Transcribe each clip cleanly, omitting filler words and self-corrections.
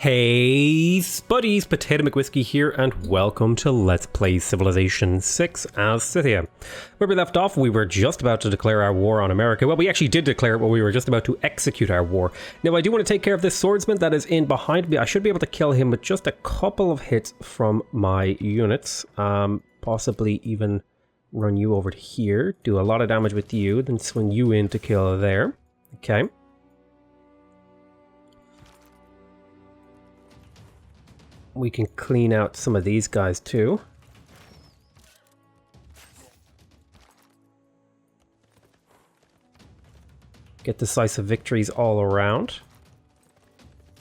Hey Spuddies, PotatoMcWhiskey here, and welcome to Let's Play Civilization 6 as Scythia. Where we left off, we were just about to declare our war on America. Well, we actually did declare it, but we were just about to execute our war. Now, I do want to take care of this swordsman that is in behind me. I should be able to kill him with just a couple of hits from my units. Possibly even run you over to here, do a lot of damage with you, then swing you in to kill there. Okay. We can clean out some of these guys too. Get decisive victories all around.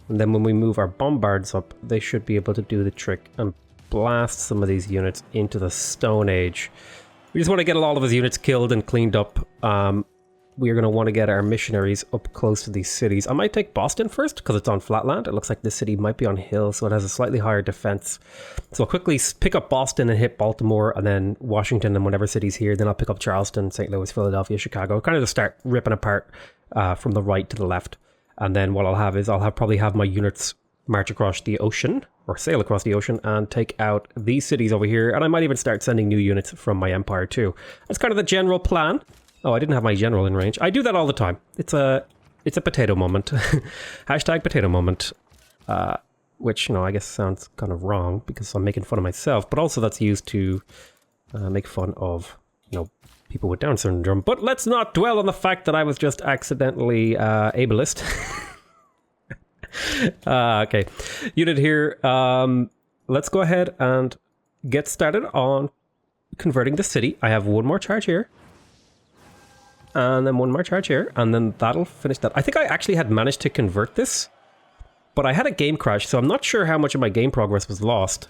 And then when we move our bombards up, they should be able to do the trick and blast some of these units into the Stone Age. We just want to get a lot of his units killed and cleaned up. We are going to want to get our missionaries up close to these cities. I might take Boston first because it's on flatland. It looks like this city might be on hill, so it has a slightly higher defense. So I'll quickly pick up Boston and hit Baltimore, and then Washington and whatever city's here. Then I'll pick up Charleston, St. Louis, Philadelphia, Chicago. Kind of just start ripping apart from the right to the left. And then what I'll have is probably have my units march across the ocean, or sail across the ocean, and take out these cities over here. And I might even start sending new units from my empire too. That's kind of the general plan. Oh, I didn't have my general in range. I do that all the time. It's a potato moment. Hashtag potato moment. Which, I guess sounds kind of wrong because I'm making fun of myself, but also that's used to make fun of, people with Down syndrome. But let's not dwell on the fact that I was just accidentally ableist. Okay. Unit here. Let's go ahead and get started on converting the city. I have one more charge here. And then one more charge here, and then that'll finish that. I think I actually had managed to convert this, but I had a game crash, so I'm not sure how much of my game progress was lost.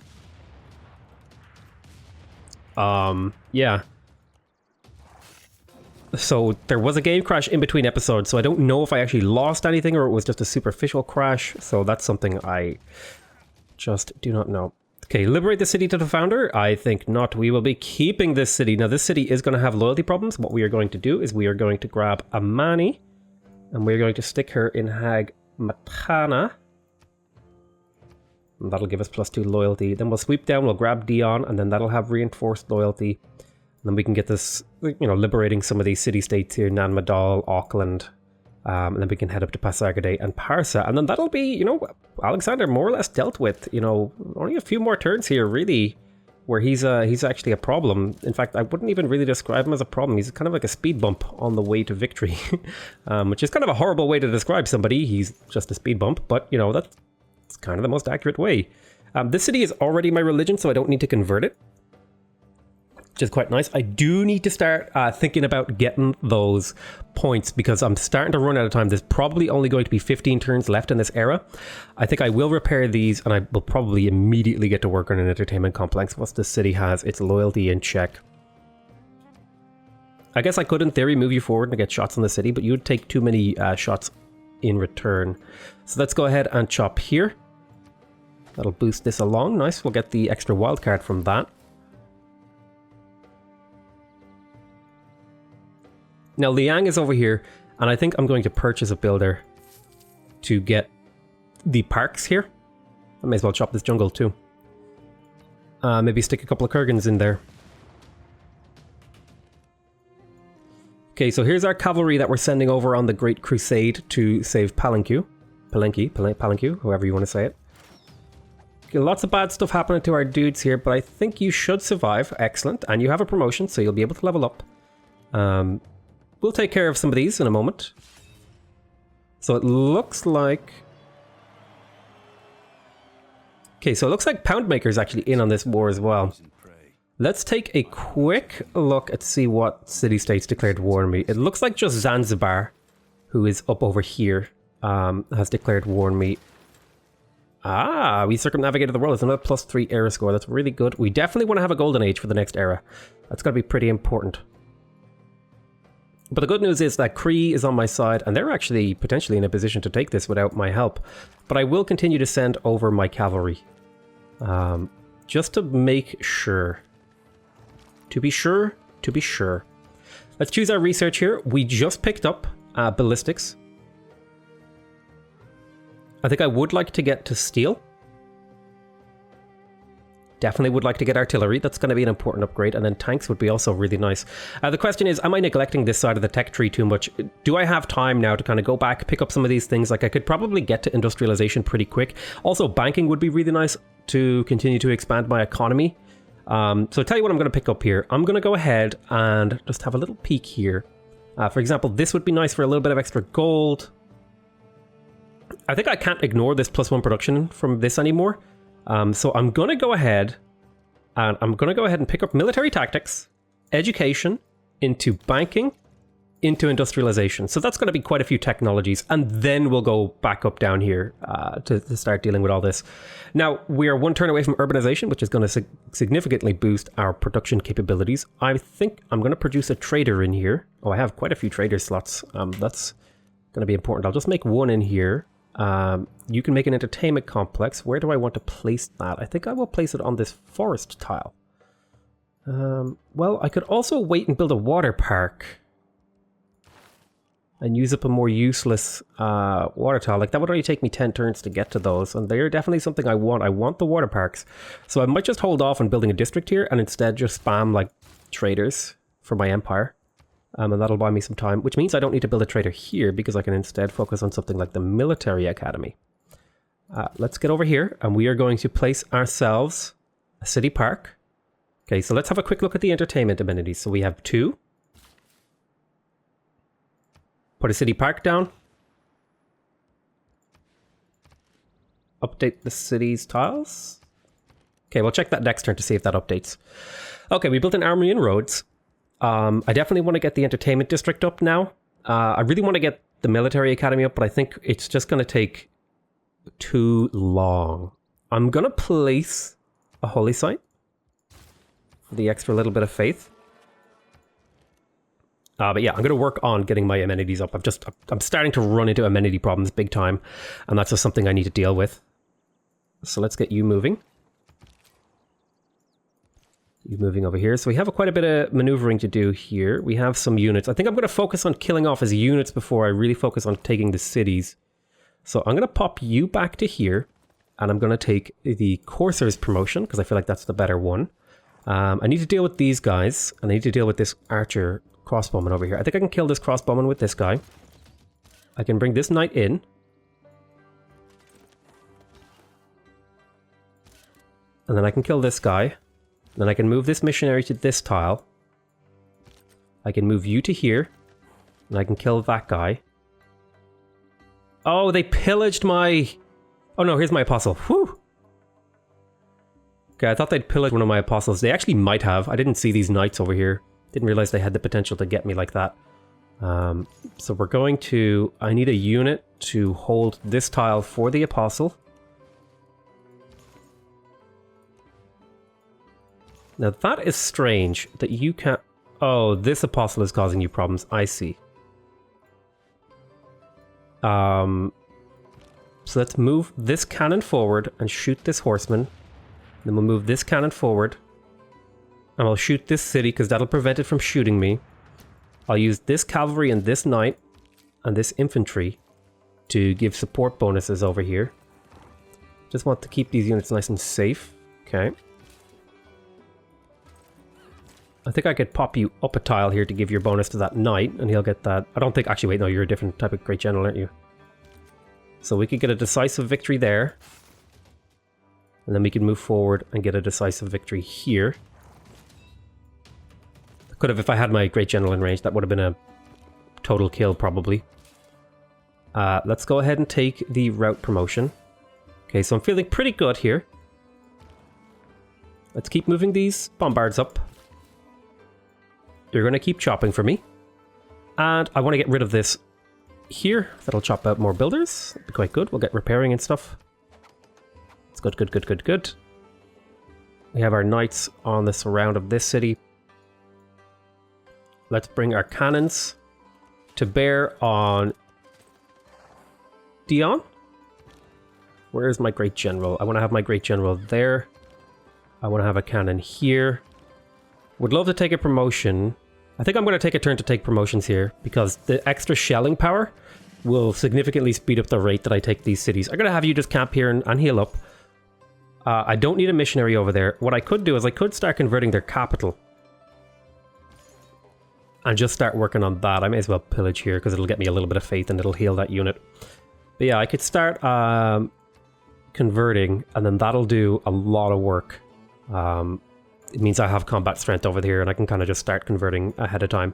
Yeah. So there was a game crash in between episodes, so I don't know if I actually lost anything or it was just a superficial crash, so that's something I just do not know. Okay, liberate the city to the founder? I think not. We will be keeping this city. Now, this city is going to have loyalty problems. What we are going to do is we are going to grab Amani, and we're going to stick her in Hag Matana. And that'll give us +2 loyalty. Then we'll sweep down, we'll grab Dion, and then that'll have reinforced loyalty. And then we can get this, liberating some of these city-states here, Nan Madol, Auckland. And then we can head up to Pasargadae and Parsa. And then that'll be, Alexander more or less dealt with. Only a few more turns here, really, where he's actually a problem. In fact, I wouldn't even really describe him as a problem. He's kind of like a speed bump on the way to victory, which is kind of a horrible way to describe somebody. He's just a speed bump, but, that's kind of the most accurate way. This city is already my religion, so I don't need to convert it, which is quite nice. I do need to start thinking about getting those points because I'm starting to run out of time. There's probably only going to be 15 turns left in this era. I think I will repair these and I will probably immediately get to work on an entertainment complex once the city has its loyalty in check. I guess I could, in theory, move you forward and get shots on the city, but you would take too many shots in return. So let's go ahead and chop here. That'll boost this along. Nice. We'll get the extra wildcard from that. Now, Liang is over here, and I think I'm going to purchase a builder to get the parks here. I may as well chop this jungle too. Maybe stick a couple of Kurgans in there. Okay, so here's our cavalry that we're sending over on the Great Crusade to save Palenque, however you want to say it. Okay, lots of bad stuff happening to our dudes here, but I think you should survive. Excellent, and you have a promotion, so you'll be able to level up. We'll take care of some of these in a moment. So it looks like... Okay, so it looks like Poundmaker's actually in on this war as well. Let's take a quick look at see what city-states declared war on me. It looks like just Zanzibar, who is up over here, has declared war on me. Ah, we circumnavigated the world. It's another +3 era score. That's really good. We definitely want to have a golden age for the next era. That's got to be pretty important. But the good news is that Cree is on my side, and they're actually potentially in a position to take this without my help. But I will continue to send over my cavalry. Just to make sure. To be sure. Let's choose our research here. We just picked up ballistics. I think I would like to get to steel. Definitely would like to get artillery. That's going to be an important upgrade. And then tanks would be also really nice. The question is, am I neglecting this side of the tech tree too much? Do I have time now to kind of go back, pick up some of these things? Like I could probably get to industrialization pretty quick. Also, banking would be really nice to continue to expand my economy. So I'll tell you what I'm going to pick up here. I'm going to go ahead and just have a little peek here. For example, this would be nice for a little bit of extra gold. I think I can't ignore this +1 production from this anymore. So I'm going to go ahead and pick up military tactics, education, into banking, into industrialization. So that's going to be quite a few technologies. And then we'll go back up down here to start dealing with all this. Now, we are one turn away from urbanization, which is going to significantly boost our production capabilities. I think I'm going to produce a trader in here. Oh, I have quite a few trader slots. That's going to be important. I'll just make one in here. You can make an entertainment complex. Where do I want to place that? I think I will place it on this forest tile. Well, I could also wait and build a water park and use up a more useless water tile. Like that would only take me 10 turns to get to those, and they're definitely something I want. I want the water parks. So I might just hold off on building a district here and instead just spam like traders for my empire. And that'll buy me some time, which means I don't need to build a trader here because I can instead focus on something like the military academy. Let's get over here and we are going to place ourselves a city park. Okay, so let's have a quick look at the entertainment amenities. So we have 2. Put a city park down. Update the city's tiles. Okay, we'll check that next turn to see if that updates. Okay, we built an armory and roads. I definitely want to get the entertainment district up now. I really want to get the military academy up, but I think it's just going to take too long. I'm going to place a holy site for the extra little bit of faith. But yeah, I'm going to work on getting my amenities up. I'm starting to run into amenity problems big time, and that's just something I need to deal with. So let's get you moving. You moving over here. So we have quite a bit of maneuvering to do here. We have some units. I think I'm going to focus on killing off his units before I really focus on taking the cities. So I'm going to pop you back to here, and I'm going to take the Courser's promotion, because I feel like that's the better one. I need to deal with these guys, and I need to deal with this archer crossbowman over here. I think I can kill this crossbowman with this guy. I can bring this knight in. And then I can kill this guy. Then I can move this missionary to this tile. I can move you to here. And I can kill that guy. Oh, they pillaged my... Oh no, here's my apostle. Whew! Okay, I thought they'd pillaged one of my apostles. They actually might have. I didn't see these knights over here. Didn't realize they had the potential to get me like that. So we're going to... I need a unit to hold this tile for the apostle. Now that is strange that you can't... Oh, this apostle is causing you problems. I see. So let's move this cannon forward and shoot this horseman. Then we'll move this cannon forward. And I'll shoot this city because that'll prevent it from shooting me. I'll use this cavalry and this knight and this infantry to give support bonuses over here. Just want to keep these units nice and safe. Okay. I think I could pop you up a tile here to give your bonus to that knight, and he'll get that. I don't think... Actually, wait, no, you're a different type of great general, aren't you? So we could get a decisive victory there. And then we can move forward and get a decisive victory here. Could have, if I had my great general in range, that would have been a total kill, probably. Let's go ahead and take the route promotion. Okay, so I'm feeling pretty good here. Let's keep moving these bombards up. You're going to keep chopping for me. And I want to get rid of this here. That'll chop out more builders. That'll be quite good. We'll get repairing and stuff. It's good, good, good, good, good. We have our knights on the surround of this city. Let's bring our cannons to bear on Dion. Where is my great general? I want to have my great general there. I want to have a cannon here. Would love to take a promotion. I think I'm going to take a turn to take promotions here because the extra shelling power will significantly speed up the rate that I take these cities. I'm going to have you just camp here and heal up. I don't need a missionary over there. What I could do is I could start converting their capital. And just start working on that. I may as well pillage here because it'll get me a little bit of faith and it'll heal that unit. But yeah, I could start converting, and then that'll do a lot of work. It means I have combat strength over here, and I can kind of just start converting ahead of time.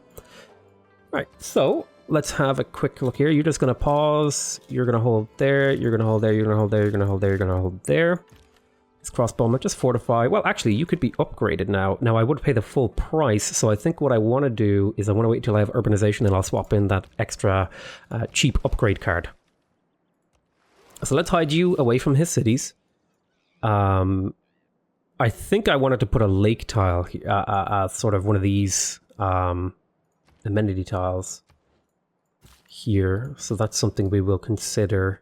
Right, so let's have a quick look here. You're just going to pause. You're going to hold there. You're going to hold there. You're going to hold there. You're going to hold there. You're going to hold there. This crossbowman, just fortify. Well, actually, you could be upgraded now. Now, I would pay the full price, so I think what I want to do is I want to wait until I have urbanization, and I'll swap in that extra cheap upgrade card. So let's hide you away from his cities. I think I wanted to put a lake tile, sort of one of these amenity tiles here. So that's something we will consider.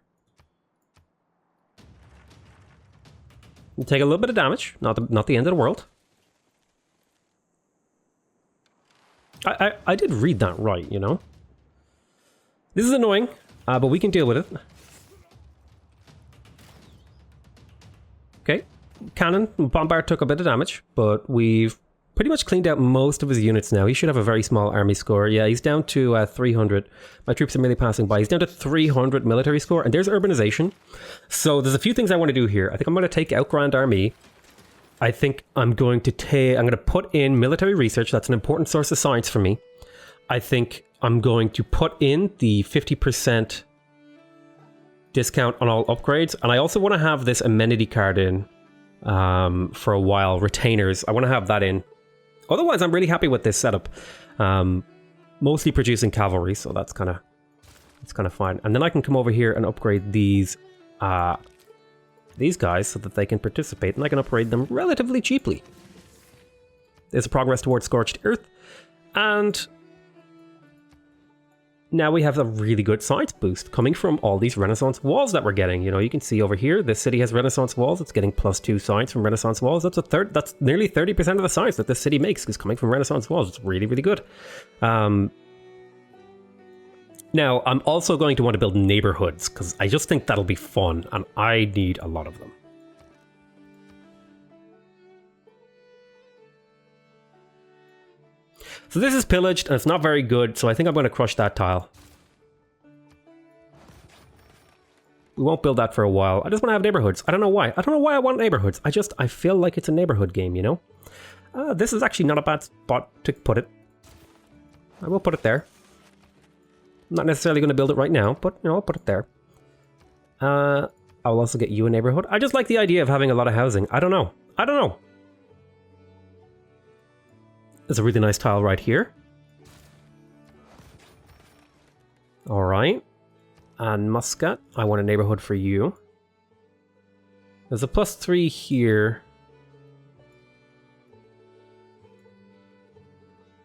You take a little bit of damage, not the end of the world. I did read that right, you know. This is annoying, but we can deal with it. Okay, cannon, bombard took a bit of damage, but we've pretty much cleaned out most of his units now. He should have a very small army score. Yeah, he's down to 300. My troops are merely passing by. He's down to 300 military score, and there's urbanization. So there's a few things I want to do here. I think I'm going to take out Grand Army. I think I'm going to put in military research. That's an important source of science for me. I think I'm going to put in the 50% discount on all upgrades, and I also want to have this amenity card in for a while. Retainers, I want to have that in. Otherwise, I'm really happy with this setup. Mostly producing cavalry, so that's kind of fine. And then I can come over here and upgrade these guys so that they can participate, and I can upgrade them relatively cheaply. There's a progress towards Scorched Earth, and now we have a really good science boost coming from all these Renaissance walls that we're getting. You know, you can see over here, this city has Renaissance walls. It's getting +2 science from Renaissance walls. That's nearly 30% of the science that this city makes is coming from Renaissance walls. It's really, really good. Now, I'm also going to want to build neighborhoods because I just think that'll be fun, and I need a lot of them. So this is pillaged, and it's not very good, so I think I'm going to crush that tile. We won't build that for a while. I just want to have neighborhoods. I don't know why. I don't know why I want neighborhoods. I feel like it's a neighborhood game, you know? This is actually not a bad spot to put it. I will put it there. I'm not necessarily going to build it right now, but, you know, I'll put it there. I'll also get you a neighborhood. I just like the idea of having a lot of housing. I don't know. There's a really nice tile right here. All right. And Muscat, I want a neighborhood for you. There's a +3 here.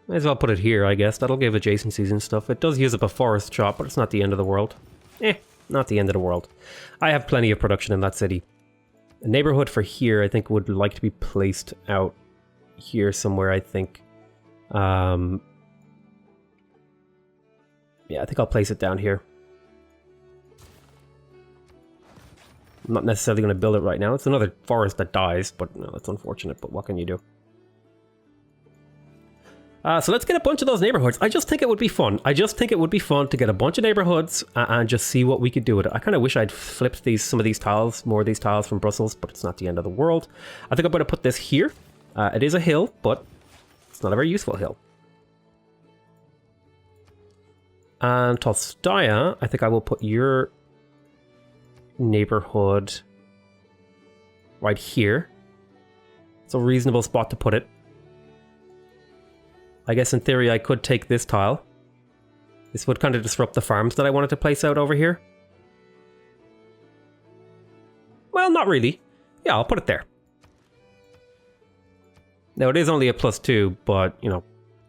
Might as well put it here, I guess. That'll give adjacencies and stuff. It does use up a forest chop, but it's not the end of the world. Not the end of the world. I have plenty of production in that city. A neighborhood for here, I think, would like to be placed out here somewhere, I think. Yeah, I think I'll place it down here. I'm not necessarily going to build it right now. It's another forest that dies, but no, that's unfortunate, but what can you do? So let's get a bunch of those neighborhoods. I just think it would be fun. I just think it would be fun to get a bunch of neighborhoods and just see what we could do with it. I kind of wish I'd flipped some of these tiles, more of these tiles from Brussels, but it's not the end of the world. I think I'm going to put this here. It is a hill, but it's not a very useful hill. And Tolstaya, I think I will put your neighborhood right here. It's a reasonable spot to put it. I guess in theory I could take this tile. This would kind of disrupt the farms that I wanted to place out over here. Well, not really. Yeah, I'll put it there. Now it is only a +2, but, you know,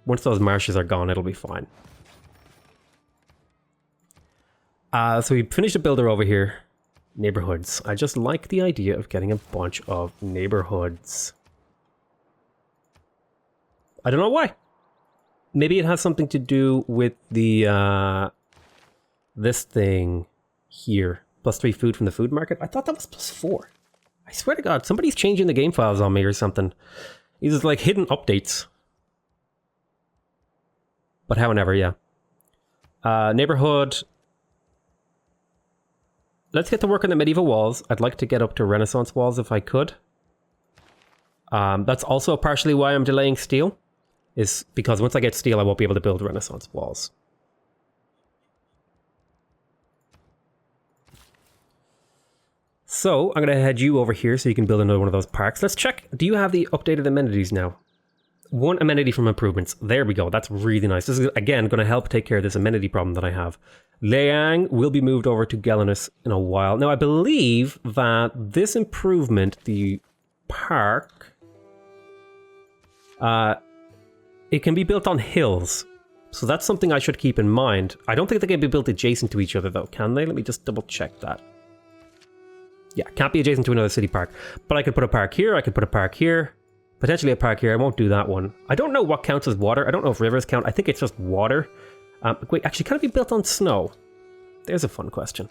once those marshes are gone, it'll be fine. So we finished a builder over here. Neighborhoods. I just like the idea of getting a bunch of neighborhoods. I don't know why. Maybe it has something to do with the this thing here. +3 food from the food market. I thought that was +4. I swear to God, somebody's changing the game files on me or something. These are like hidden updates. But however, yeah. Neighborhood. Let's get to work on the medieval walls. I'd like to get up to Renaissance walls if I could. That's also partially why I'm delaying steel. Is because once I get steel, I won't be able to build Renaissance walls. So, I'm going to head you over here so you can build another one of those parks. Let's check. Do you have the updated amenities now? 1 amenity from improvements. There we go. That's really nice. This is, again, going to help take care of this amenity problem that I have. Liang will be moved over to Gelinus in a while. Now, I believe that this improvement, the park, it can be built on hills. So that's something I should keep in mind. I don't think they can be built adjacent to each other, though, can they? Let me just double check that. Yeah, can't be adjacent to another city park. But I could put a park here, I could put a park here. Potentially a park here, I won't do that one. I don't know what counts as water. I don't know if rivers count. I think it's just water. Wait, actually, can it be built on snow? There's a fun question.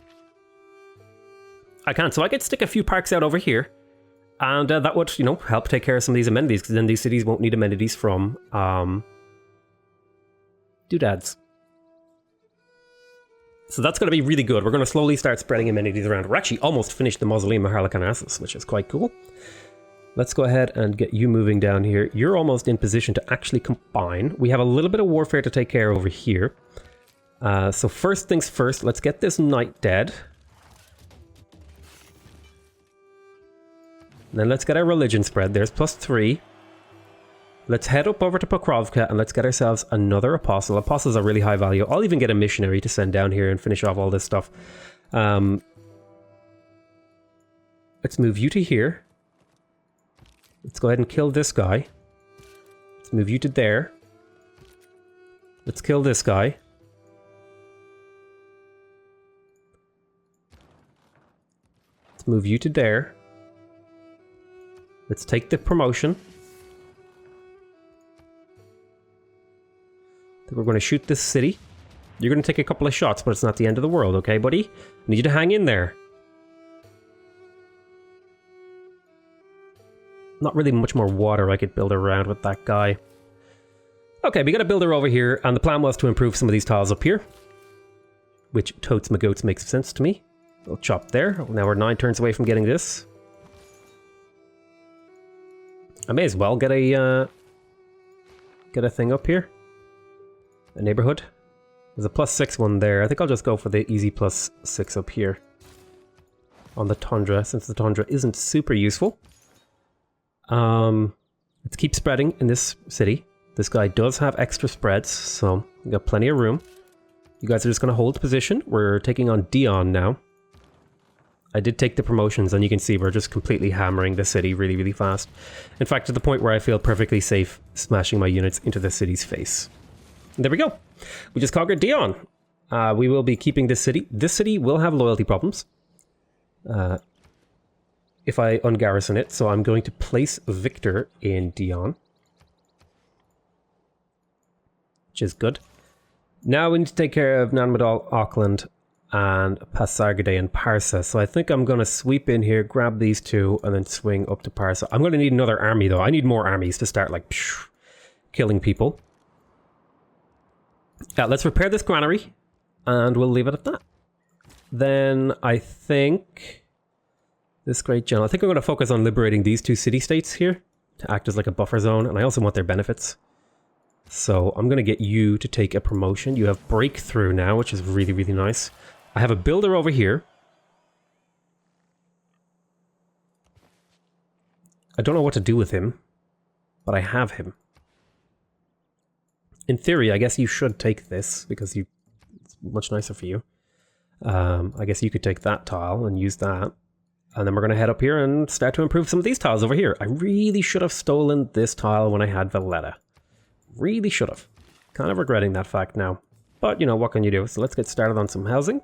I can, so I could stick a few parks out over here. And that would, you know, help take care of some of these amenities, because then these cities won't need amenities from doodads. So that's going to be really good. We're going to slowly start spreading amenities around. We're actually almost finished the Mausoleum of Harlequinassus, which is quite cool. Let's go ahead and get you moving down here. You're almost in position to actually combine. We have a little bit of warfare to take care of over here. So first things first, let's get this knight dead. And then let's get our religion spread. There's +3. Let's head up over to Pokrovka and let's get ourselves another apostle. Apostles are really high value. I'll even get a missionary to send down here and finish off all this stuff. Let's move you to here. Let's go ahead and kill this guy. Let's move you to there. Let's kill this guy. Let's move you to there. Let's take the promotion. I think we're going to shoot this city. You're going to take a couple of shots, but it's not the end of the world, okay, buddy? I need you to hang in there. Not really much more water I could build around with that guy. Okay, we got a builder over here, and the plan was to improve some of these tiles up here. Which, totes my goats, makes sense to me. We'll chop there. Now we're 9 turns away from getting this. I may as well get a thing up here. A neighborhood. There's a +6 one there. I think I'll just go for the easy +6 up here. On the tundra, since the tundra isn't super useful. Let's keep spreading in this city. This guy does have extra spreads, so we got plenty of room. You guys are just going to hold position. We're taking on Dion now. I did take the promotions, and you can see we're just completely hammering the city really, really fast. In fact, to the point where I feel perfectly safe smashing my units into the city's face. And there we go. We just conquered Dion. We will be keeping this city. This city will have loyalty problems. If I ungarrison it, so I'm going to place Victor in Dion. Which is good. Now we need to take care of Nanmadol, Auckland, and Pasargadae and Parsa. So I think I'm going to sweep in here, grab these two, and then swing up to Parsa. I'm going to need another army, though. I need more armies to start, like, killing people. Let's repair this granary, and we'll leave it at that. Then I think... This great general. I think I'm going to focus on liberating these 2 city-states here to act as like a buffer zone, and I also want their benefits. So I'm going to get you to take a promotion. You have breakthrough now, which is really, really nice. I have a builder over here. I don't know what to do with him, but I have him. In theory, I guess you should take this, because it's much nicer for you. I guess you could take that tile and use that. And then we're going to head up here and start to improve some of these tiles over here. I really should have stolen this tile when I had Valletta. Really should have. Kind of regretting that fact now. But, you know, what can you do? So let's get started on some housing.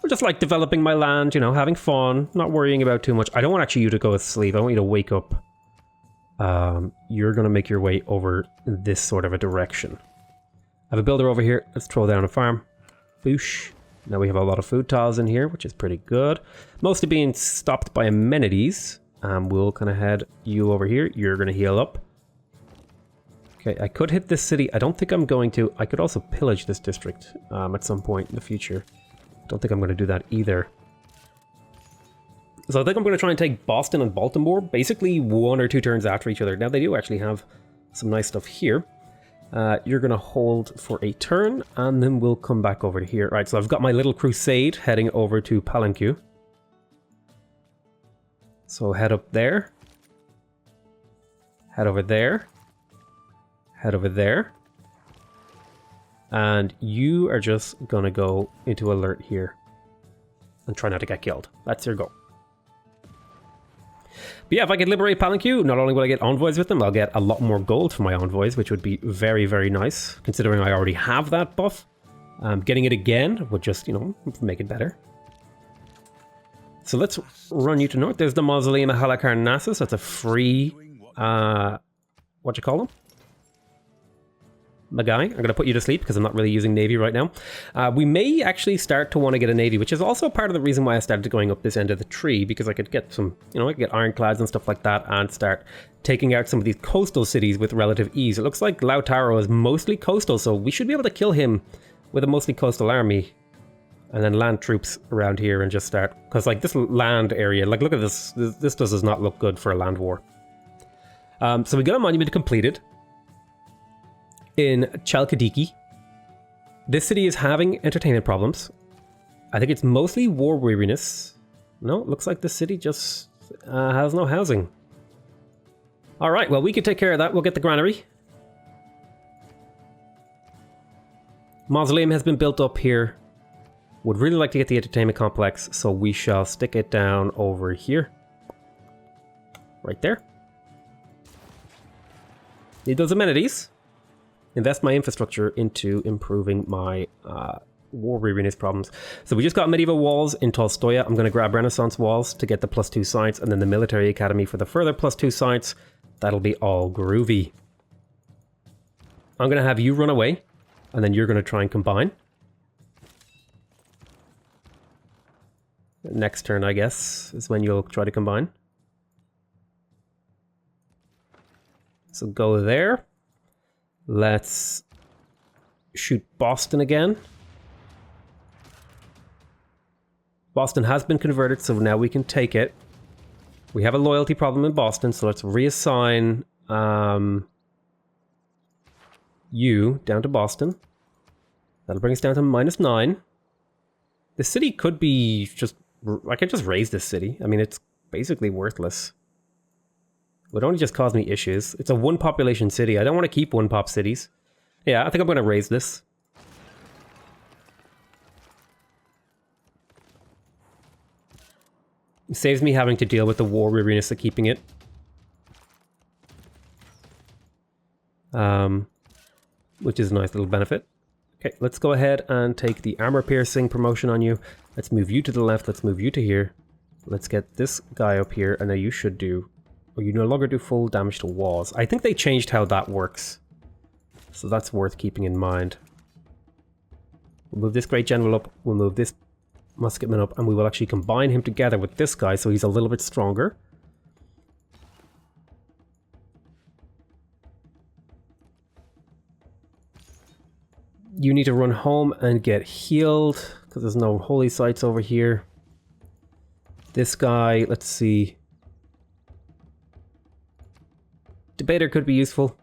We're just like developing my land, you know, having fun, not worrying about too much. I don't want actually you to go to sleep. I want you to wake up. You're going to make your way over this sort of a direction. I have a builder over here. Let's throw down a farm. Boosh. Now we have a lot of food tiles in here, which is pretty good. Mostly being stopped by amenities. We'll kind of head you over here. You're going to heal up. Okay, I could hit this city. I don't think I'm going to. I could also pillage this district at some point in the future. Don't think I'm going to do that either. So I think I'm going to try and take Boston and Baltimore, basically 1 or 2 turns after each other. Now they do actually have some nice stuff here. You're going to hold for a turn, and then we'll come back over to here. Right, so I've got my little crusade heading over to Palanque. So head up there. Head over there. Head over there. And you are just going to go into alert here. And try not to get killed. That's your goal. But yeah, if I could liberate Palanque, not only will I get envoys with them, I'll get a lot more gold for my envoys, which would be very, very nice, considering I already have that buff. Getting it again would just, you know, make it better. So let's run you to north. There's the Mausoleum of Halicarnassus. That's a free, what you call them? The guy. I'm going to put you to sleep because I'm not really using Navy right now. We may actually start to want to get a Navy, which is also part of the reason why I started going up this end of the tree, because I could get some, you know, I could get ironclads and stuff like that and start taking out some of these coastal cities with relative ease. It looks like Lautaro is mostly coastal, so we should be able to kill him with a mostly coastal army and then land troops around here and just start, because like this land area, like look at this, this does not look good for a land war. So we got a monument completed in Chalkidiki. This city is having entertainment problems. I think it's mostly war weariness. No, it looks like this city just has no housing. Alright, well we can take care of that. We'll get the granary. Mausoleum has been built up here. Would really like to get the entertainment complex, so we shall stick it down over here. Right there. Need those amenities. Invest my infrastructure into improving my war weariness problems. So we just got medieval walls in Tolstoya. I'm going to grab Renaissance walls to get the +2 science, and then the military academy for the further +2 science. That'll be all groovy. I'm going to have you run away, and then you're going to try and combine. Next turn, I guess, is when you'll try to combine. So go there. Let's shoot Boston again. Boston has been converted, so now we can take it. We have a loyalty problem in Boston, so let's reassign you down to Boston. That'll bring us down to -9. The city could be just... I could just raise this city. I mean, it's basically worthless. It would only just cause me issues. It's a 1 population city. I don't want to keep 1 pop cities. Yeah, I think I'm going to raise this. It saves me having to deal with the war weariness of keeping it. Which is a nice little benefit. Okay, let's go ahead and take the armor piercing promotion on you. Let's move you to the left. Let's move you to here. Let's get this guy up here, and now you should do... Well, you no longer do full damage to walls. I think they changed how that works. So that's worth keeping in mind. We'll move this great general up. We'll move this musketman up. And we will actually combine him together with this guy so he's a little bit stronger. You need to run home and get healed because there's no holy sites over here. This guy, let's see... Debater could be useful.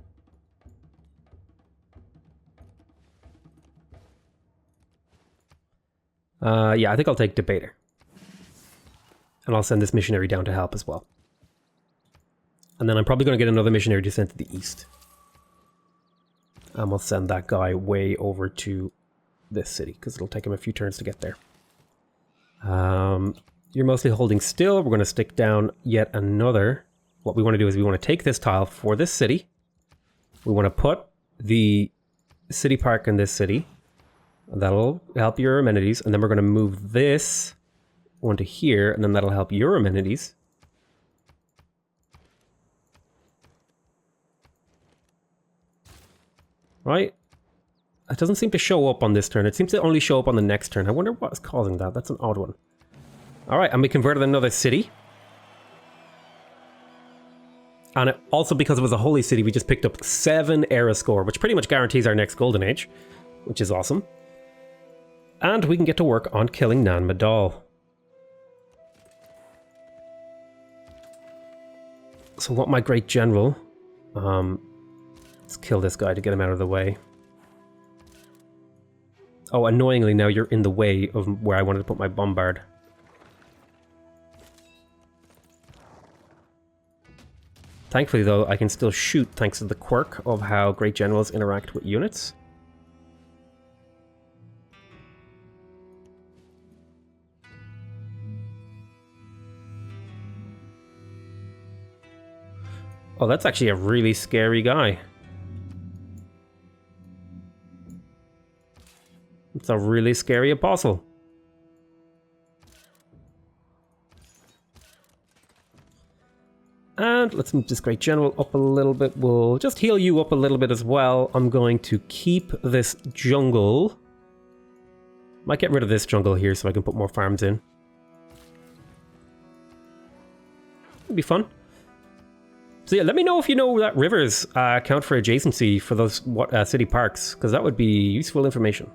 Yeah, I think I'll take Debater. And I'll send this missionary down to help as well. And then I'm probably going to get another missionary to send to the east. And we'll send that guy way over to this city, because it'll take him a few turns to get there. You're mostly holding still. We're going to stick down yet another... What we want to do is we want to take this tile for this city. We want to put the city park in this city. That'll help your amenities. And then we're going to move this one to here. And then that'll help your amenities. Right? It doesn't seem to show up on this turn. It seems to only show up on the next turn. I wonder what's causing that. That's an odd one. Alright, and we converted another city. And also because it was a holy city, we just picked up 7 era score, which pretty much guarantees our next golden age, which is awesome. And we can get to work on killing Nan Madol. So what my great general... let's kill this guy to get him out of the way. Oh, annoyingly now you're in the way of where I wanted to put my bombard. Thankfully though, I can still shoot thanks to the quirk of how great generals interact with units. Oh, that's actually a really scary guy. It's a really scary apostle. And let's move this great general up a little bit. We'll just heal you up a little bit as well. I'm going to keep this jungle. Might get rid of this jungle here so I can put more farms in. It'd be fun. So yeah, let me know if you know that rivers count for adjacency for those city parks, because that would be useful information.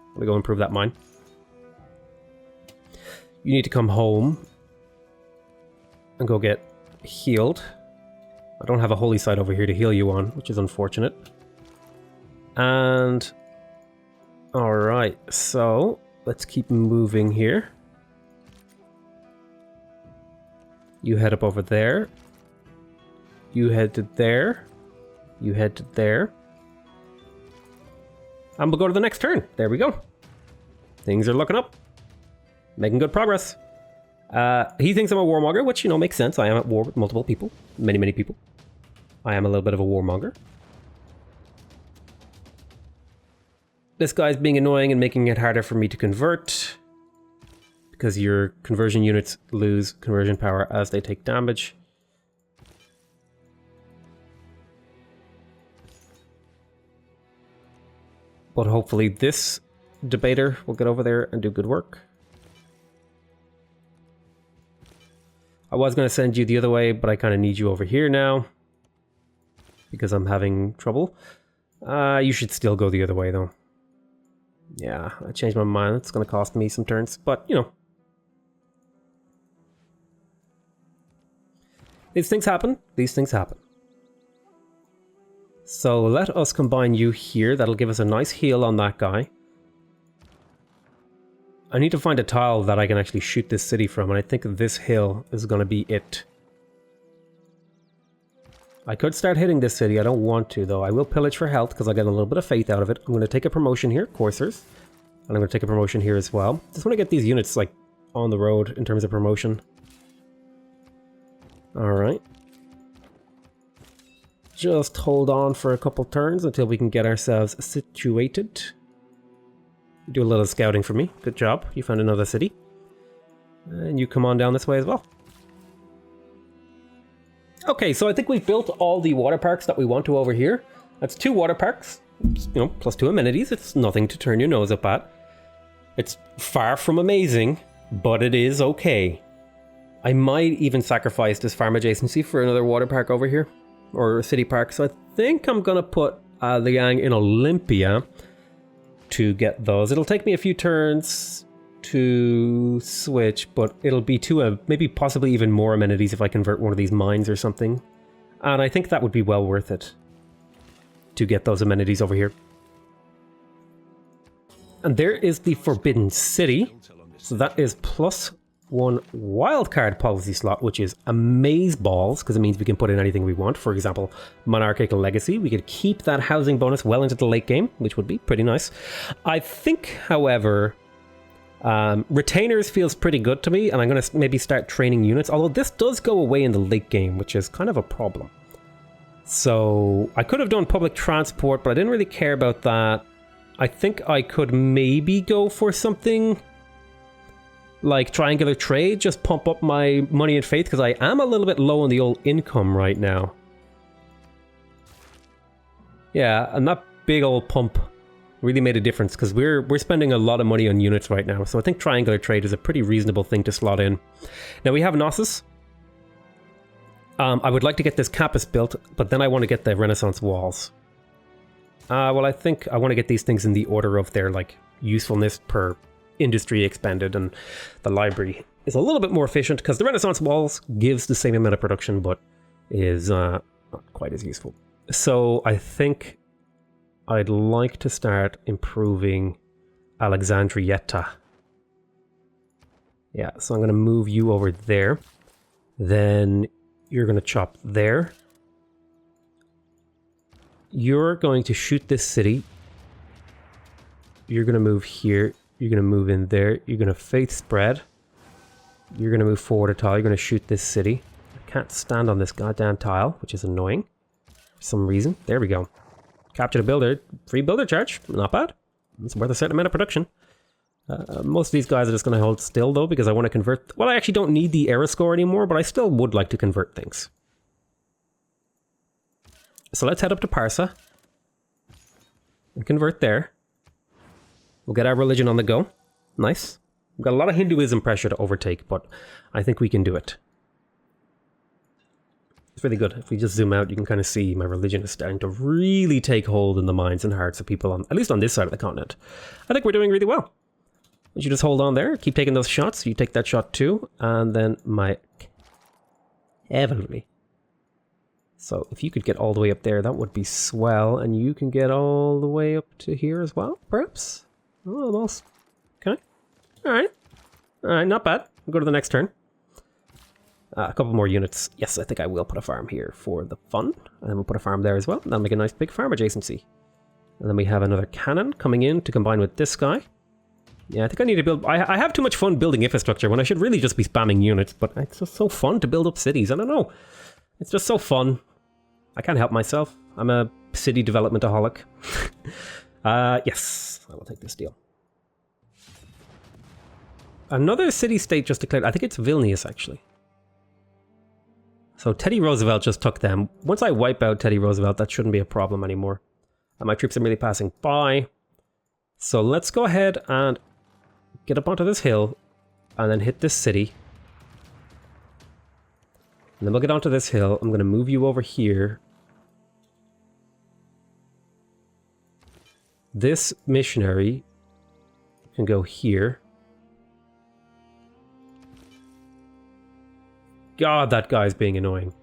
I'm gonna go improve that mine. You need to come home and go get healed. I don't have a holy site over here to heal you on, which is unfortunate. And alright, so let's keep moving here. You head up over there. You head to there. You head to there. And we'll go to the next turn. There we go. Things are looking up. Making good progress. He thinks I'm a warmonger, which, you know, makes sense. I am at war with multiple people. Many people. I am a little bit of a warmonger. This guy's being annoying and making it harder for me to convert, because your conversion units lose conversion power as they take damage. But hopefully this debater will get over there and do good work. I was going to send you the other way, but I kind of need you over here now, because I'm having trouble. You should still go the other way, though. Yeah, I changed my mind. It's going to cost me some turns, but, you know. These things happen. These things happen. So let us combine you here. That'll give us a nice heal on that guy. I need to find a tile that I can actually shoot this city from, and I think this hill is going to be it. I could start hitting this city. I don't want to, though. I will pillage for health because I get a little bit of faith out of it. I'm going to take a promotion here, coursers. And I'm going to take a promotion here as well. Just want to get these units, like, on the road in terms of promotion. Alright. Just hold on for a couple turns until we can get ourselves situated. Do a little scouting for me. Good job. You found another city. And you come on down this way as well. Okay, so I think we've built all the water parks that we want to over here. That's 2 water parks, you know, plus 2 amenities. It's nothing to turn your nose up at. It's far from amazing, but it is okay. I might even sacrifice this farm adjacency for another water park over here, or a city park. So I think I'm gonna put Liang in Olympia to get those. It'll take me a few turns to switch, but it'll be to maybe possibly even more amenities if I convert one of these mines or something. And I think that would be well worth it to get those amenities over here. And there is the Forbidden City. So that is +1 wildcard policy slot, which is amazeballs, because it means we can put in anything we want. For example, Monarchical Legacy. We could keep that housing bonus well into the late game, which would be pretty nice. I think, however, Retainers feels pretty good to me, and I'm going to maybe start training units, although this does go away in the late game, which is kind of a problem. So I could have done public transport, but I didn't really care about that. I think I could maybe go for something like triangular trade, just pump up my money and faith, because I am a little bit low on the old income right now. Yeah, and that big old pump Really made a difference because we're spending a lot of money on units right now. So I think triangular trade is a pretty reasonable thing to slot in. Now we have Knossos. I would like to get this campus built, but then I want to get the Renaissance walls. Well, I think I want to get these things in the order of their like usefulness per industry expended, and the library is a little bit more efficient because the Renaissance walls gives the same amount of production, but is not quite as useful. So I think I'd like to start improving Alexandrietta. Yeah, so I'm going to move you over there. Then you're going to chop there. You're going to shoot this city. You're going to move here. You're going to move in there. You're going to faith spread. You're going to move forward a tile. You're going to shoot this city. I can't stand on this goddamn tile, which is annoying for some reason. There we go. Capture the builder. Free builder charge. Not bad. It's worth a certain amount of production. Most of these guys are just going to hold still, though, because I want to convert... Well, I actually don't need the era score anymore, but I still would like to convert things. So let's head up to Parsa. And convert there. We'll get our religion on the go. Nice. We've got a lot of Hinduism pressure to overtake, but I think we can do it. It's really good. If we just zoom out, you can kind of see my religion is starting to really take hold in the minds and hearts of people, on, at least on this side of the continent. I think we're doing really well. You should just hold on there, keep taking those shots. You take that shot too, and then my cavalry. So if you could get all the way up there, that would be swell, and you can get all the way up to here as well, perhaps? Oh, almost. Okay. Alright. Alright, not bad. We'll go to the next turn. A couple more units. Yes, I think I will put a farm here for the fun. And then we'll put a farm there as well. That'll make a nice big farm adjacency. And then we have another cannon coming in to combine with this guy. Yeah, I think I need to build... I have too much fun building infrastructure when I should really just be spamming units, but it's just so fun to build up cities. I don't know. It's just so fun. I can't help myself. I'm a city developmentaholic. Yes, I will take this deal. Another city-state just declared. I think it's Vilnius, actually. So Teddy Roosevelt just took them. Once I wipe out Teddy Roosevelt, that shouldn't be a problem anymore. My troops are merely passing by. So let's go ahead and get up onto this hill and then hit this city. And then we'll get onto this hill. I'm going to move you over here. This missionary can go here. God, that guy's being annoying.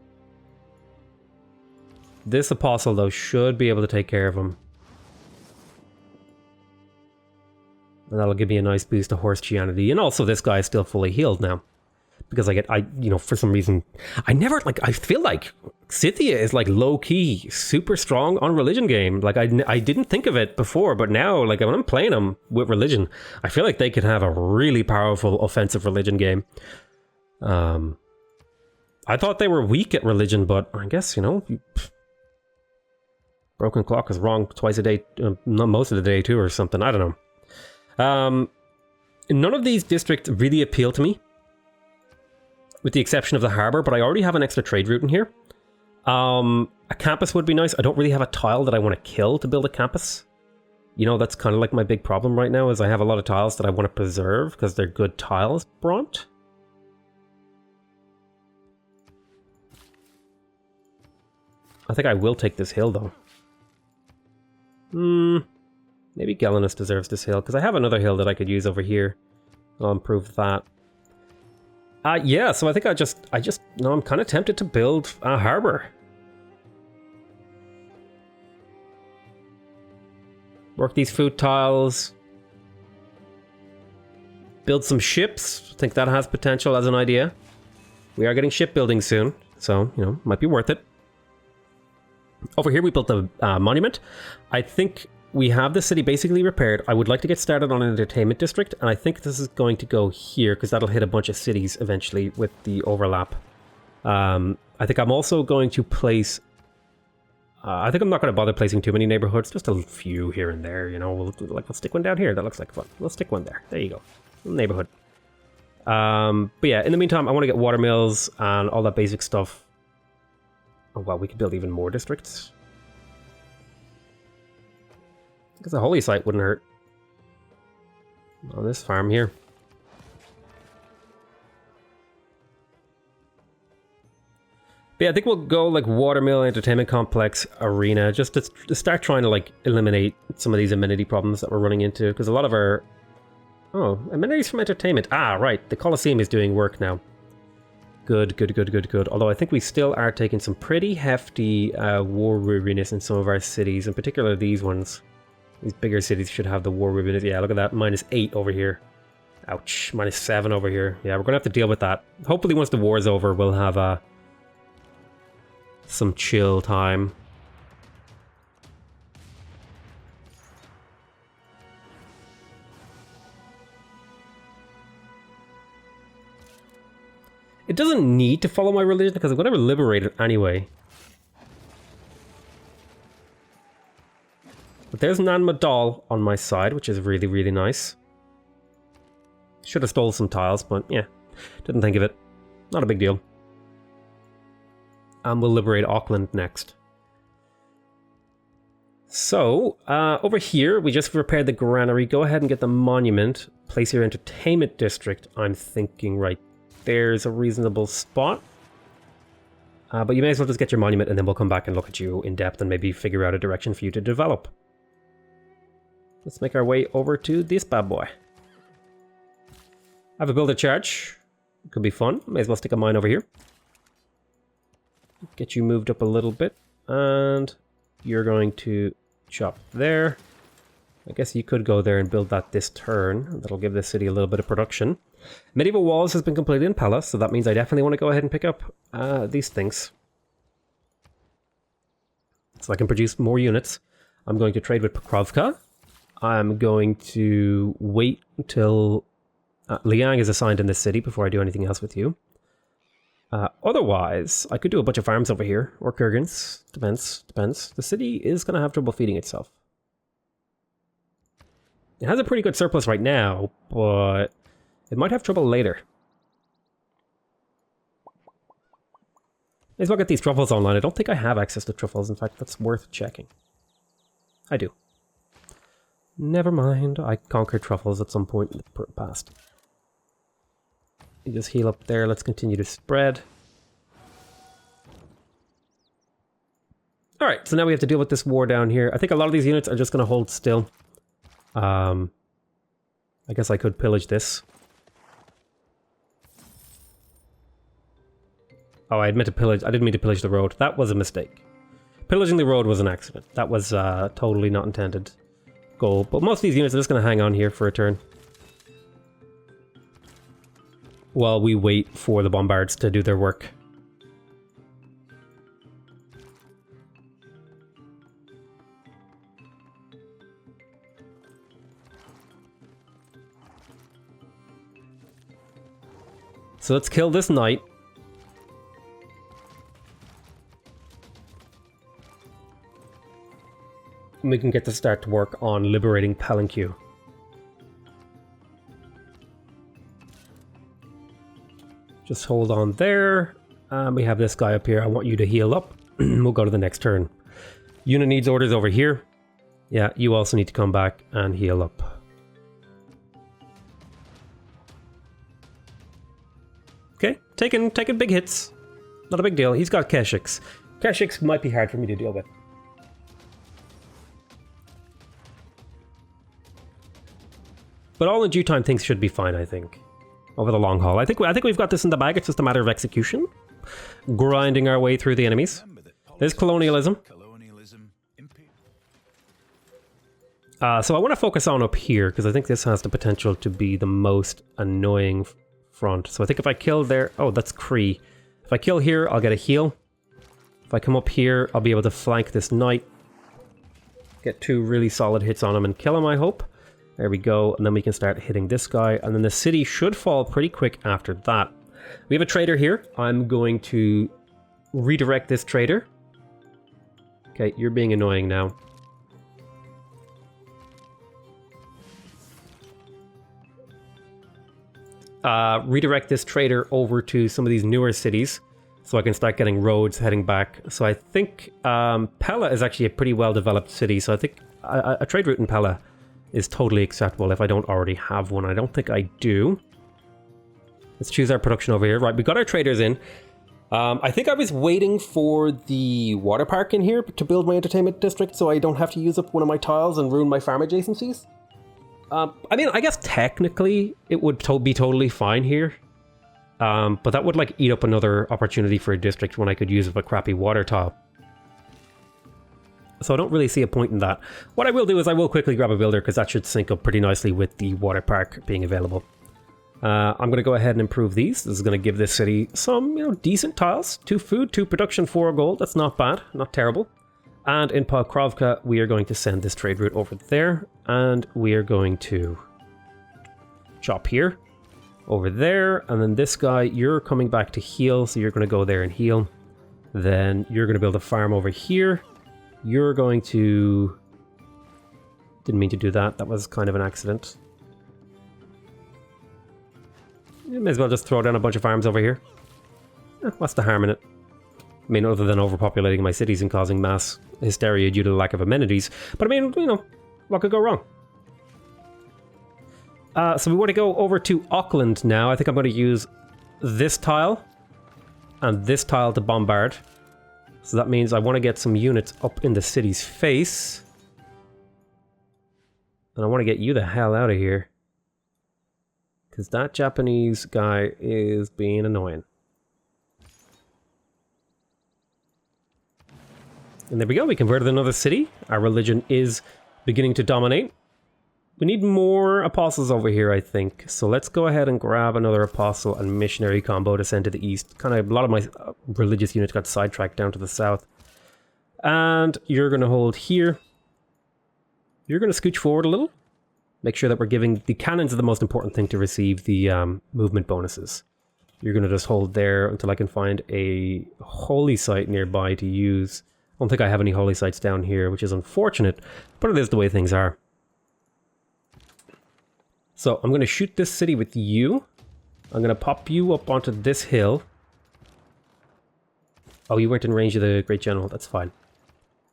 This apostle, though, should be able to take care of him. And that'll give me a nice boost to Horstianity. And also, this guy is still fully healed now. Because you know, for some reason, I feel like Scythia is like low-key, super strong on religion game. Like, I didn't think of it before, but now, like, when I'm playing them with religion, I feel like they could have a really powerful offensive religion game. I thought they were weak at religion, but I guess, you know, broken clock is wrong twice a day, not most of the day too, or something. I don't know. None of these districts really appeal to me, with the exception of the harbour, but I already have an extra trade route in here. A campus would be nice. I don't really have a tile that I want to kill to build a campus. You know, that's kind of like my big problem right now, is I have a lot of tiles that I want to preserve because they're good tiles, Bront. I think I will take this hill, though. Maybe Gellinus deserves this hill, because I have another hill that I could use over here. I'll improve that. Yeah, so I think no, I'm kind of tempted to build a harbour. Work these food tiles. Build some ships. I think that has potential as an idea. We are getting shipbuilding soon, so, you know, might be worth it. Over here we built a monument. I think we have the city basically repaired. I would like to get started on an entertainment district, and I think this is going to go here because that'll hit a bunch of cities eventually with the overlap. I think I'm also going to place... I think I'm not going to bother placing too many neighborhoods, just a few here and there, you know. We'll stick one down here. That looks like fun. We'll stick one there. There you go. Neighborhood. But yeah, in the meantime, I want to get water mills and all that basic stuff. Oh, well, we could build even more districts. Because a holy site wouldn't hurt. On this farm here. But yeah, I think we'll go like Watermill, Entertainment Complex, Arena, just to start trying to like eliminate some of these amenity problems that we're running into. Because a lot of our... Oh, amenities from entertainment. Ah, right. The Colosseum is doing work now. Good, good, good, good, good. Although I think we still are taking some pretty hefty war weariness in some of our cities. In particular, these ones. These bigger cities should have the war weariness. Yeah, look at that. -8 over here. Ouch. -7 over here. Yeah, we're going to have to deal with that. Hopefully once the war's over, we'll have some chill time. It doesn't need to follow my religion because I'm going to liberate it anyway. But there's Nan Madal on my side, which is really, really nice. Should have stole some tiles, but yeah, didn't think of it. Not a big deal. And we'll liberate Auckland next. So, over here, we just repaired the granary. Go ahead and get the monument. Place your entertainment district. I'm thinking right there's a reasonable spot. But you may as well just get your monument and then we'll come back and look at you in depth and maybe figure out a direction for you to develop. Let's make our way over to this bad boy. I have a builder charge. Could be fun. May as well stick a mine over here. Get you moved up a little bit. And you're going to chop there. I guess you could go there and build that this turn. That'll give this city a little bit of production. Medieval Walls has been completed in Pella, so that means I definitely want to go ahead and pick up these things. So I can produce more units. I'm going to trade with Pokrovka. I'm going to wait until Liang is assigned in this city before I do anything else with you. Otherwise, I could do a bunch of farms over here, or Kurgans. Depends. The city is going to have trouble feeding itself. It has a pretty good surplus right now, but it might have trouble later. Let's look at these truffles online. I don't think I have access to truffles. In fact, that's worth checking. I do. Never mind. I conquered truffles at some point in the past. You just heal up there. Let's continue to spread. Alright, so now we have to deal with this war down here. I think a lot of these units are just going to hold still. I guess I could pillage this. Oh, I admit to pillage. I didn't mean to pillage the road. That was a mistake. Pillaging the road was an accident. That was totally not intended goal. But most of these units are just going to hang on here for a turn. While we wait for the bombards to do their work. So let's kill this knight. And we can get to start to work on liberating Palanque. Just hold on there. We have this guy up here. I want you to heal up. We'll go to the next turn. Unit needs orders over here. Yeah, you also need to come back and heal up. Okay, taking big hits. Not a big deal. He's got Keshiks. Keshiks might be hard for me to deal with. But all in due time, things should be fine, I think. Over the long haul. I think we've got this in the bag. It's just a matter of execution. Grinding our way through the enemies. There's colonialism. So I want to focus on up here, because I think this has the potential to be the most annoying front. So I think if I kill there... Oh, that's Cree. If I kill here, I'll get a heal. If I come up here, I'll be able to flank this knight. Get 2 really solid hits on him and kill him, I hope. There we go. And then we can start hitting this guy. And then the city should fall pretty quick after that. We have a trader here. I'm going to redirect this trader. Okay, you're being annoying now. Redirect this trader over to some of these newer cities. so I can start getting roads heading back. So I think Pella is actually a pretty well-developed city, so I think a trade route in Pella is totally acceptable if I don't already have one. I don't think I do. Let's choose our production over here. Right, we got our traders in. I think I was waiting for the water park in here to build my entertainment district so I don't have to use up one of my tiles and ruin my farm adjacencies. I mean, I guess technically it would be totally fine here. But that would like eat up another opportunity for a district when I could use up a crappy water tile. So I don't really see a point in that. What I will do is I will quickly grab a builder because that should sync up pretty nicely with the water park being available. I'm going to go ahead and improve these. This is going to give this city some, decent tiles. 2 food, 2 production, 4 gold. That's not bad, not terrible. And in Pokrovka, we are going to send this trade route over there. And we are going to chop here. Over there, and then this guy, you're coming back to heal, so you're going to go there and heal. Then you're going to build a farm over here. You're going to... Didn't mean to do that, that was kind of an accident. You may as well just throw down a bunch of farms over here. What's the harm in it? I mean, other than overpopulating my cities and causing mass hysteria due to the lack of amenities. But I mean, what could go wrong? So we want to go over to Auckland now. I think I'm going to use this tile and this tile to bombard. So that means I want to get some units up in the city's face. And I want to get you the hell out of here. Because that Japanese guy is being annoying. And there we go, we converted another city. Our religion is beginning to dominate. We need more apostles over here, I think. So let's go ahead and grab another apostle and missionary combo to send to the east. Kind of a lot of my religious units got sidetracked down to the south. And you're going to hold here. You're going to scooch forward a little. Make sure that we're giving... The cannons are the most important thing to receive the movement bonuses. You're going to just hold there until I can find a holy site nearby to use. I don't think I have any holy sites down here, which is unfortunate. But it is the way things are. So I'm going to shoot this city with you. I'm going to pop you up onto this hill. Oh, you weren't in range of the Great General. That's fine.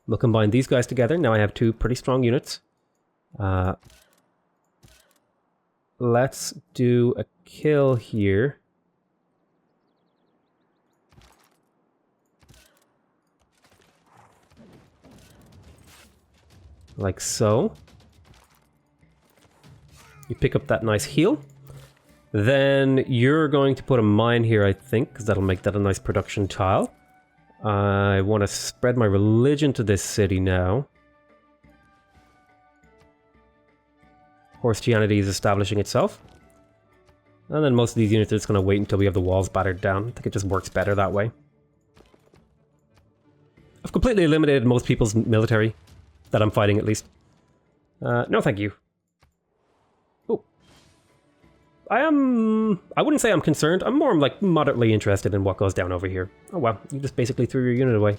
We'll combine these guys together. Now I have 2 pretty strong units. Let's do a kill here. Like so. You pick up that nice heal. Then you're going to put a mine here, I think, because that'll make that a nice production tile. I want to spread my religion to this city now. Christianity is establishing itself. And then most of these units are just going to wait until we have the walls battered down. I think it just works better that way. I've completely eliminated most people's military that I'm fighting, at least. No, thank you. I wouldn't say I'm concerned. I'm more like moderately interested in what goes down over here. Oh well, you just basically threw your unit away.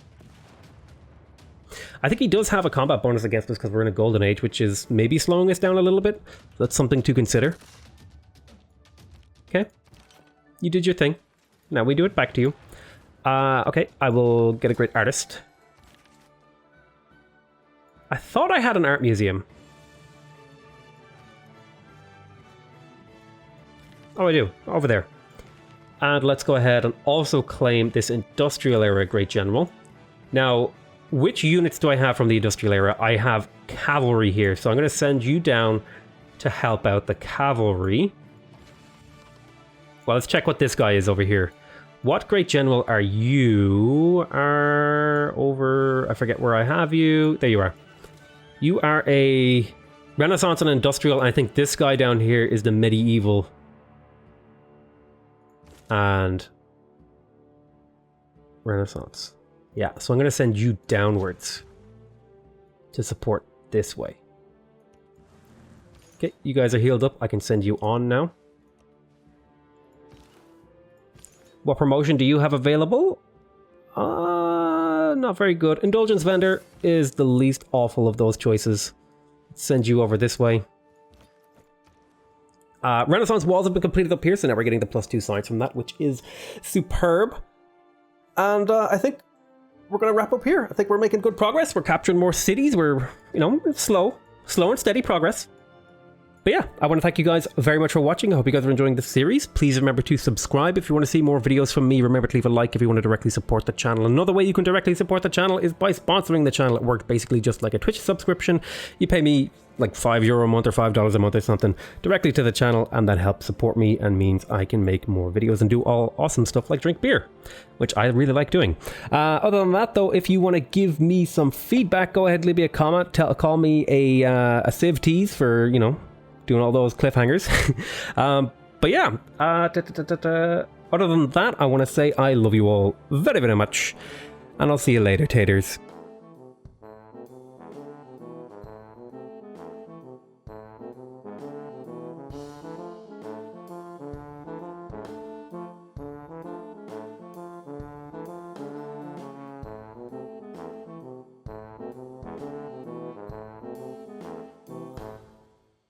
I think he does have a combat bonus against us because we're in a golden age, which is maybe slowing us down a little bit. That's something to consider. Okay. You did your thing. Now we do it back to you. Okay, I will get a great artist. I thought I had an art museum. Oh, I do. Over there. And let's go ahead and also claim this industrial era Great General. Now, which units do I have from the industrial era? I have cavalry here, so I'm going to send you down to help out the cavalry. Well, let's check what this guy is over here. What Great General are you? Are over... I forget where I have you. There you are. You are a Renaissance and Industrial, and I think this guy down here is the Medieval... and Renaissance. Yeah, so I'm going to send you downwards to support this way. Okay, you guys are healed up. I can send you on now. What promotion do you have available? Not very good. Indulgence Vendor is the least awful of those choices. Send you over this way. Renaissance walls have been completed up here, so now we're getting the +2 science from that, which is superb. And I think we're going to wrap up here. I think we're making good progress. We're capturing more cities. We're, you know, slow and steady progress. But yeah, I want to thank you guys very much for watching. I hope you guys are enjoying this series. Please remember to subscribe if you want to see more videos from me. Remember to leave a like if you want to directly support the channel. Another way you can directly support the channel is by sponsoring the channel. It works basically just like a Twitch subscription. You pay me like €5 a month or $5 a month or something directly to the channel, and that helps support me and means I can make more videos and do all awesome stuff like drink beer, which I really like doing. Other than that though, if you want to give me some feedback, go ahead, leave me a comment, call me a civ tease for, you know, doing all those cliffhangers. But yeah, other than that, I want to say I love you all very, very much, and I'll see you later, taters.